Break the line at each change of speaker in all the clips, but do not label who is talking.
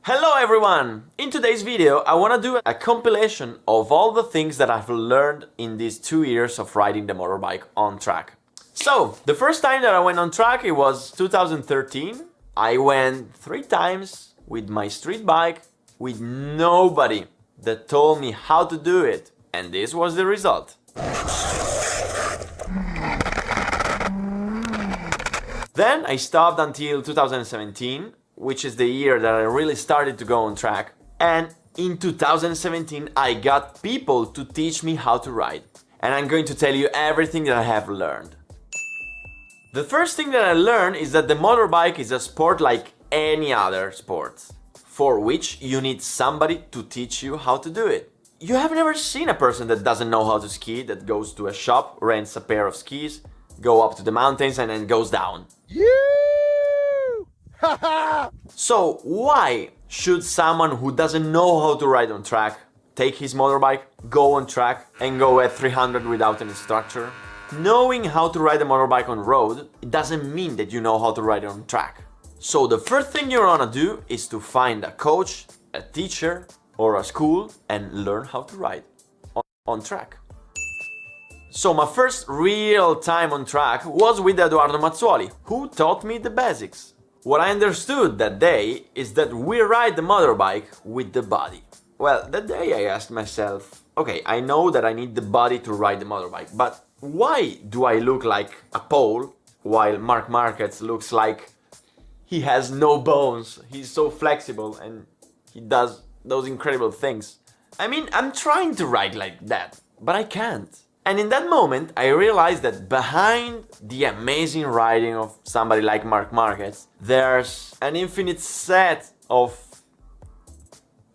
Hello everyone! In today's video I want to do a compilation of all the things that I've learned in these 2 years of riding the motorbike on track. So, the first time that I went on track, it was 2013. I went 3 times with my street bike with nobody that told me how to do it, and this was the result. Then I stopped until 2017, which is the year that I really started to go on track. And in 2017 I got people to teach me how to ride. And I'm going to tell you everything that I have learned. The first thing that I learned is that the motorbike is a sport like any other sport, for which you need somebody to teach you how to do it. You have never seen a person that doesn't know how to ski, that goes to a shop, rents a pair of skis, go up to the mountains and then goes down. So why should someone who doesn't know how to ride on track take his motorbike, go on track and go at 300 without an instructor? Knowing how to ride a motorbike on road, it doesn't mean that you know how to ride it on track. So the first thing you're gonna do is to find a coach, a teacher or a school and learn how to ride on track. So my first real time on track was with Edoardo Mazzuoli, who taught me the basics. What I understood that day is that we ride the motorbike with the body. Well, that day I asked myself, okay, I know that I need the body to ride the motorbike, but why do I look like a pole while Marc Marquez looks like he has no bones? He's so flexible and he does those incredible things. I mean, I'm trying to ride like that, but I can't. And in that moment, I realized that behind the amazing riding of somebody like Marc Marquez, there's an infinite set of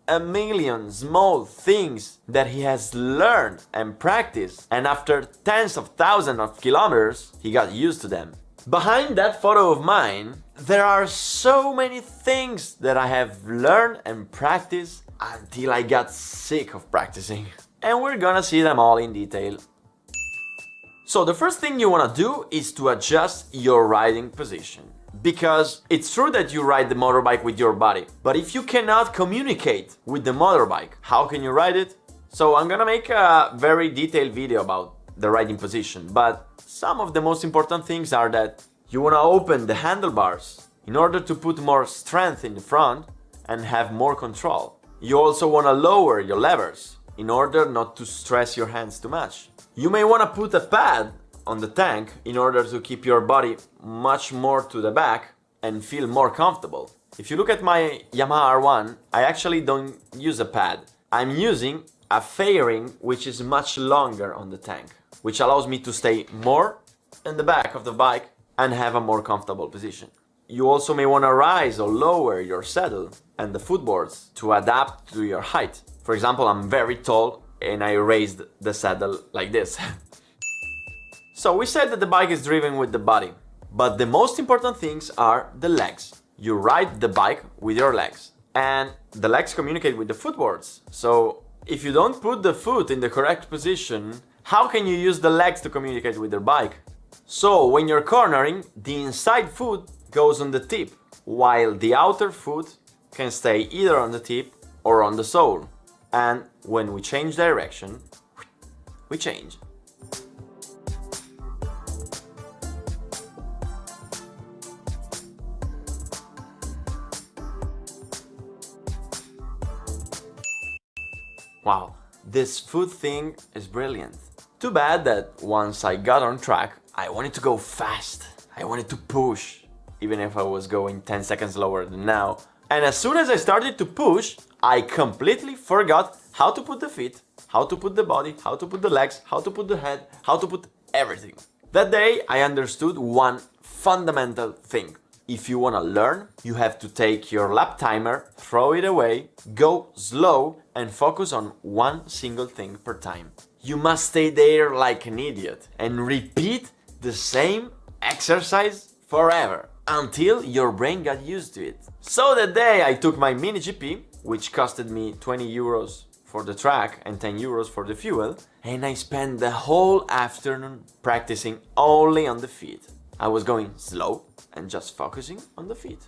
a million small things that he has learned and practiced, and after tens of thousands of kilometers, he got used to them. Behind that photo of mine, there are so many things that I have learned and practiced until I got sick of practicing. And we're gonna see them all in detail. So the first thing you want to do is to adjust your riding position. Because it's true that you ride the motorbike with your body, but if you cannot communicate with the motorbike, how can you ride it? So I'm gonna make a very detailed video about the riding position, but some of the most important things are that you want to open the handlebars in order to put more strength in the front and have more control. You also want to lower your levers in order not to stress your hands too much. You may want to put a pad on the tank in order to keep your body much more to the back and feel more comfortable. If you look at my Yamaha R1, I actually don't use a pad. I'm using a fairing which is much longer on the tank, which allows me to stay more in the back of the bike and have a more comfortable position. You also may want to rise or lower your saddle and the footboards to adapt to your height. For example, I'm very tall and I raised the saddle like this. So we said that the bike is driven with the body, but the most important things are the legs. You ride the bike with your legs, and the legs communicate with the footboards. So if you don't put the foot in the correct position, how can you use the legs to communicate with your bike? So when you're cornering, the inside foot goes on the tip, while the outer foot can stay either on the tip or on the sole. And when we change direction, we change. Wow, this foot thing is brilliant. Too bad that once I got on track, I wanted to go fast. I wanted to push, even if I was going 10 seconds slower than now. And as soon as I started to push, I completely forgot how to put the feet, how to put the body, how to put the legs, how to put the head, how to put everything. That day I understood one fundamental thing. If you want to learn, you have to take your lap timer, throw it away, go slow and focus on one single thing per time. You must stay there like an idiot and repeat the same exercise forever until your brain got used to it. So that day I took my Mini GP, which costed me 20 euros for the track and 10 euros for the fuel, and I spent the whole afternoon practicing only on the feet. I was going slow and just focusing on the feet.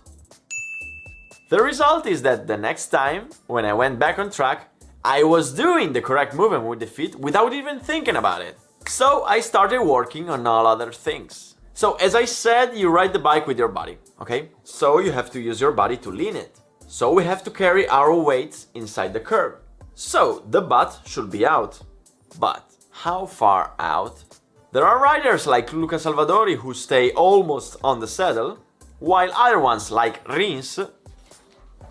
The result is that the next time, when I went back on track, I was doing the correct movement with the feet without even thinking about it. So I started working on all other things. So as I said, you ride the bike with your body, okay? So you have to use your body to lean it. So we have to carry our weights inside the curb. So the butt should be out. But how far out? There are riders like Luca Salvadori who stay almost on the saddle, while other ones like Rins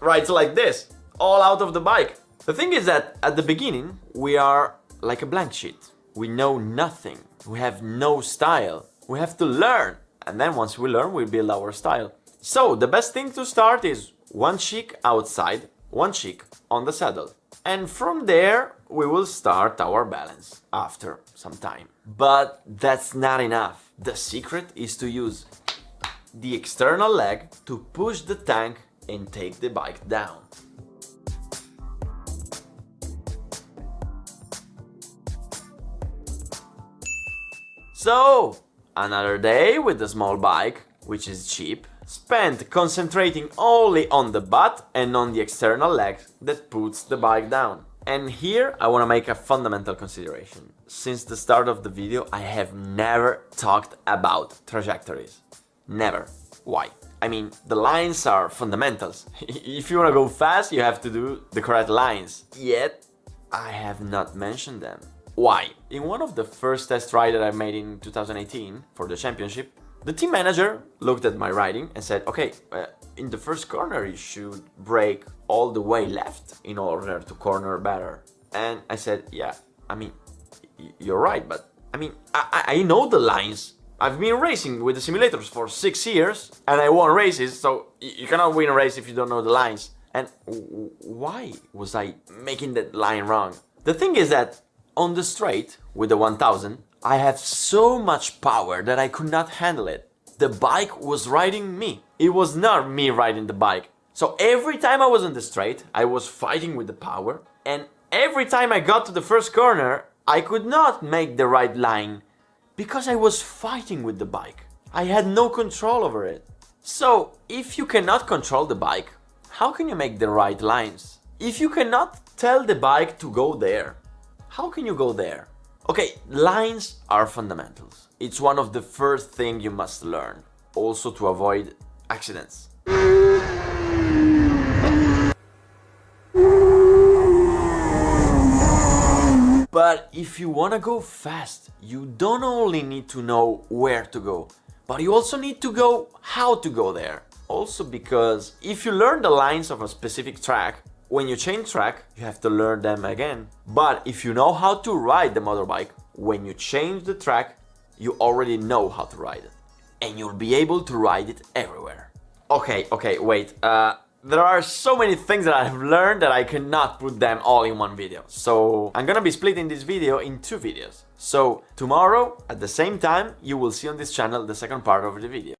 rides like this, all out of the bike. The thing is that at the beginning, we are like a blank sheet. We know nothing. We have no style. We have to learn. And then once we learn, we build our style. So the best thing to start is one cheek outside, one cheek on the saddle. And from there, we will start our balance after some time. But that's not enough. The secret is to use the external leg to push the tank and take the bike down. So, another day with the small bike, which is cheap, spent concentrating only on the butt and on the external leg that puts the bike down. And here I want to make a fundamental consideration. Since the start of the video, I have never talked about trajectories. Never. Why? I mean, the lines are fundamentals. If you want to go fast, you have to do the correct lines. Yet, I have not mentioned them. Why? In one of the first test rides that I made in 2018 for the championship, the team manager looked at my riding and said, okay, in the first corner you should brake all the way left in order to corner better. And I said, yeah, I mean, you're right, but I mean, I know the lines. I've been racing with the simulators for 6 years and I won races, so you cannot win a race if you don't know the lines. And why was I making that line wrong? The thing is that on the straight with the 1000, I had so much power that I could not handle it. The bike was riding me. It was not me riding the bike. So every time I was on the straight, I was fighting with the power. And every time I got to the first corner, I could not make the right line because I was fighting with the bike. I had no control over it. So if you cannot control the bike, how can you make the right lines? If you cannot tell the bike to go there, how can you go there? Okay, lines are fundamentals. It's one of the first things you must learn, also to avoid accidents. But if you want to go fast, you don't only need to know where to go, but you also need to go how to go there. Also because if you learn the lines of a specific track, when you change track, you have to learn them again. But if you know how to ride the motorbike, when you change the track, you already know how to ride it. And you'll be able to ride it everywhere. Okay, wait. There are so many things that I have learned that I cannot put them all in one video. So I'm gonna be splitting this video in 2 videos. So tomorrow, at the same time, you will see on this channel the second part of the video.